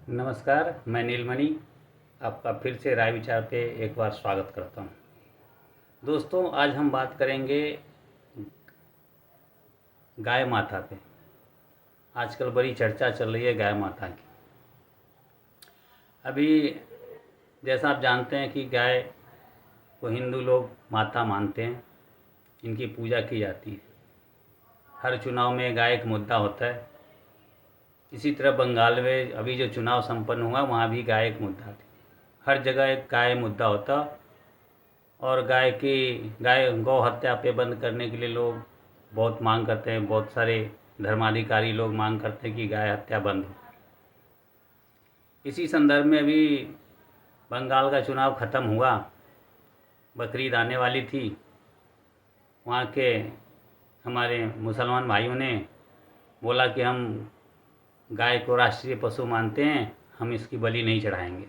नमस्कार, मैं नीलमणि आपका फिर से राय विचार पे एक बार स्वागत करता हूँ। दोस्तों, आज हम बात करेंगे गाय माता पे। आजकल बड़ी चर्चा चल रही है गाय माता की। अभी जैसा आप जानते हैं कि गाय को हिंदू लोग माता मानते हैं, इनकी पूजा की जाती है। हर चुनाव में गाय एक मुद्दा होता है। इसी तरह बंगाल में अभी जो चुनाव संपन्न हुआ वहाँ भी गाय एक मुद्दा थी। हर जगह एक गाय मुद्दा होता और गाय गौ हत्या पे बंद करने के लिए लोग बहुत मांग करते हैं। बहुत सारे धर्माधिकारी लोग मांग करते हैं कि गाय हत्या बंद हो। इसी संदर्भ में अभी बंगाल का चुनाव ख़त्म हुआ, बकरीद आने वाली थी। वहाँ के हमारे मुसलमान भाइयों ने बोला कि हम गाय को राष्ट्रीय पशु मानते हैं, हम इसकी बलि नहीं चढ़ाएंगे।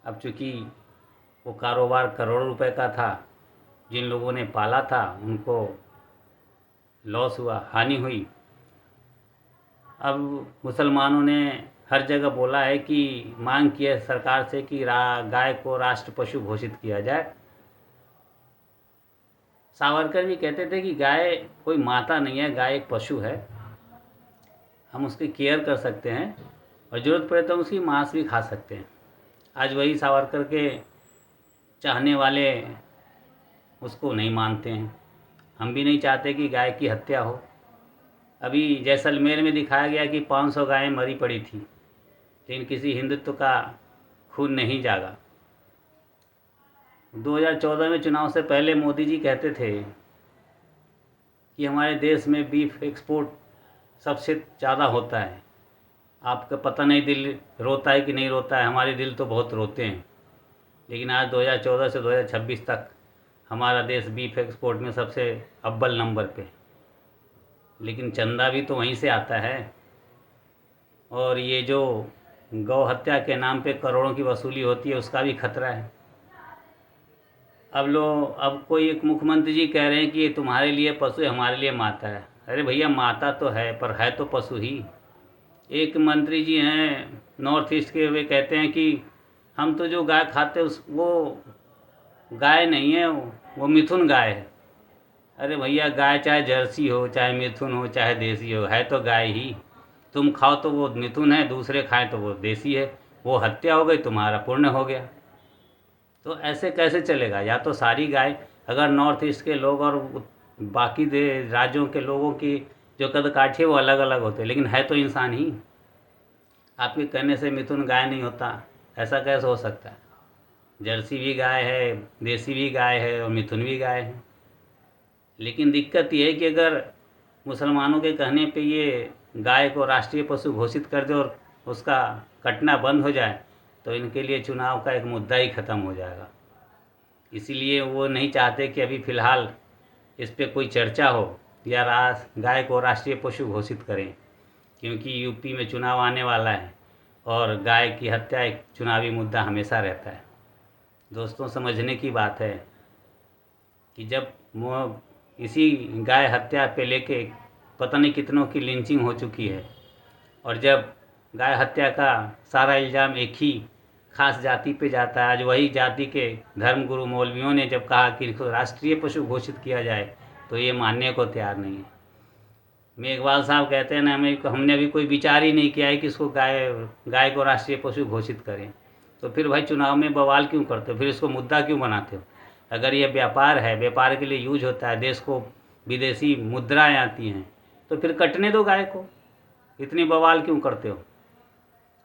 अब चूँकि वो कारोबार करोड़ों रुपए का था, जिन लोगों ने पाला था उनको लॉस हुआ, हानि हुई। अब मुसलमानों ने हर जगह बोला है कि मांग की है सरकार से कि गाय को राष्ट्र पशु घोषित किया जाए। सावरकर भी कहते थे कि गाय कोई माता नहीं है, गाय एक पशु है, हम उसकी केयर कर सकते हैं और ज़रूरत पड़े तो हम उसकी मांस भी खा सकते हैं। आज वही सावरकर के चाहने वाले उसको नहीं मानते हैं। हम भी नहीं चाहते कि गाय की हत्या हो। अभी जैसलमेर में दिखाया गया कि 500 गायें मरी पड़ी थी, लेकिन किसी हिंदुत्व का खून नहीं जागा। 2014 में चुनाव से पहले मोदी जी कहते थे कि हमारे देश में बीफ एक्सपोर्ट सबसे ज़्यादा होता है। आपका पता नहीं दिल रोता है कि नहीं रोता है, हमारे दिल तो बहुत रोते हैं। लेकिन आज 2014 से 2026 तक हमारा देश बीफ एक्सपोर्ट में सबसे अव्वल नंबर पे। लेकिन चंदा भी तो वहीं से आता है। और ये जो गौ हत्या के नाम पे करोड़ों की वसूली होती है, उसका भी खतरा है। अब कोई एक मुख्यमंत्री जी कह रहे हैं कि ये तुम्हारे लिए पशु है, हमारे लिए माता है। अरे भैया, माता तो है पर है तो पशु ही। एक मंत्री जी हैं नॉर्थ ईस्ट के, वे कहते हैं कि हम तो जो गाय खाते वो गाय नहीं है, वो मिथुन गाय है। अरे भैया, गाय चाहे जर्सी हो, चाहे मिथुन हो, चाहे देसी हो, है तो गाय ही। तुम खाओ तो वो मिथुन है, दूसरे खाएं तो वो देसी है। वो हत्या हो गई, तुम्हारा पुण्य हो गया। तो ऐसे कैसे चलेगा? या तो सारी गाय, अगर नॉर्थ ईस्ट के लोग और बाकी राज्यों के लोगों की जो कदकाठी है वो अलग अलग होते, लेकिन है तो इंसान ही। आपके कहने से मिथुन गाय नहीं होता, ऐसा कैसे हो सकता है? जर्सी भी गाय है, देसी भी गाय है और मिथुन भी गाय है। लेकिन दिक्कत ये है कि अगर मुसलमानों के कहने पे ये गाय को राष्ट्रीय पशु घोषित कर दे और उसका कटना बंद हो जाए तो इनके लिए चुनाव का एक मुद्दा ही ख़त्म हो जाएगा। इसीलिए वो नहीं चाहते कि अभी फ़िलहाल इस पे कोई चर्चा हो या गाय को राष्ट्रीय पशु घोषित करें, क्योंकि यूपी में चुनाव आने वाला है और गाय की हत्या एक चुनावी मुद्दा हमेशा रहता है। दोस्तों, समझने की बात है कि जब इसी गाय हत्या पे लेके पता नहीं कितनों की लिंचिंग हो चुकी है, और जब गाय हत्या का सारा इल्ज़ाम एक ही खास जाति पे जाता है, आज वही जाति के धर्मगुरु मौलवियों ने जब कहा कि इसको राष्ट्रीय पशु घोषित किया जाए तो ये मानने को तैयार नहीं है। मेघवाल साहब कहते हैं ना, हमने अभी कोई विचार ही नहीं किया है कि इसको गाय को राष्ट्रीय पशु घोषित करें। तो फिर भाई चुनाव में बवाल क्यों करते हो? फिर इसको मुद्दा क्यों बनाते हो? अगर ये व्यापार है, व्यापार के लिए यूज होता है, देश को विदेशी मुद्राएं आती हैं, तो फिर कटने दो गाय को। इतनी बवाल क्यों करते हो?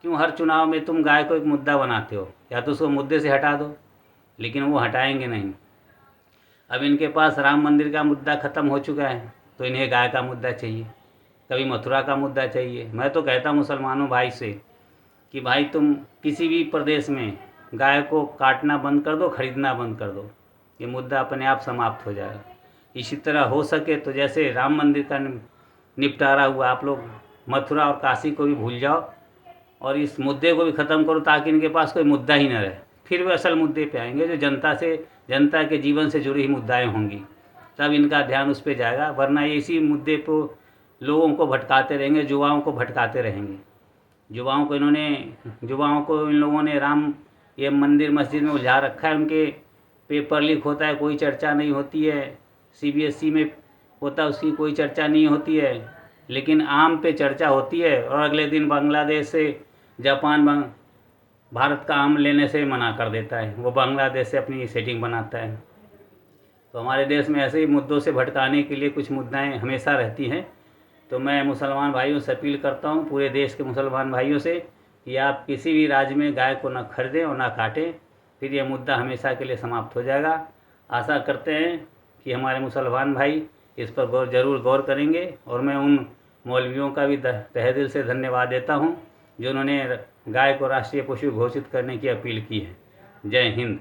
क्यों हर चुनाव में तुम गाय को एक मुद्दा बनाते हो? या तो उसको मुद्दे से हटा दो, लेकिन वो हटाएंगे नहीं। अब इनके पास राम मंदिर का मुद्दा ख़त्म हो चुका है तो इन्हें गाय का मुद्दा चाहिए, कभी मथुरा का मुद्दा चाहिए। मैं तो कहता हूँ मुसलमानों भाई से कि भाई तुम किसी भी प्रदेश में गाय को काटना बंद कर दो, ख़रीदना बंद कर दो, ये मुद्दा अपने आप समाप्त हो जाएगा। इसी तरह हो सके तो जैसे राम मंदिर का निपटारा हुआ, आप लोग मथुरा और काशी को भी भूल जाओ और इस मुद्दे को भी ख़त्म करो, ताकि इनके पास कोई मुद्दा ही न रहे। फिर वे असल मुद्दे पे आएंगे जो जनता के जीवन से जुड़ी हुई मुद्दाएं होंगी, तब इनका ध्यान उस पर जाएगा। वरना ये इसी मुद्दे को लोगों को भटकाते रहेंगे, युवाओं को भटकाते रहेंगे। युवाओं को इन लोगों ने ये मंदिर मस्जिद में उलझा रखा है। उनके पेपर लीक होता है, कोई चर्चा नहीं होती है। CBSE में होता है, उसकी कोई चर्चा नहीं होती है, लेकिन आम पे चर्चा होती है। और अगले दिन बांग्लादेश से जापान भारत का आम लेने से मना कर देता है, वो बांग्लादेश से अपनी सेटिंग बनाता है। तो हमारे देश में ऐसे ही मुद्दों से भटकाने के लिए कुछ मुद्दाएं हमेशा रहती हैं। तो मैं मुसलमान भाइयों से अपील करता हूं, पूरे देश के मुसलमान भाइयों से, कि आप किसी भी राज्य में गाय को ना खरीदें और ना काटें, फिर यह मुद्दा हमेशा के लिए समाप्त हो जाएगा। आशा करते हैं कि हमारे मुसलमान भाई इस पर ज़रूर गौर करेंगे। और मैं उन मौलवियों का भी तहे दिल से धन्यवाद देता हूं जो उन्होंने गाय को राष्ट्रीय पशु घोषित करने की अपील की है। जय हिंद।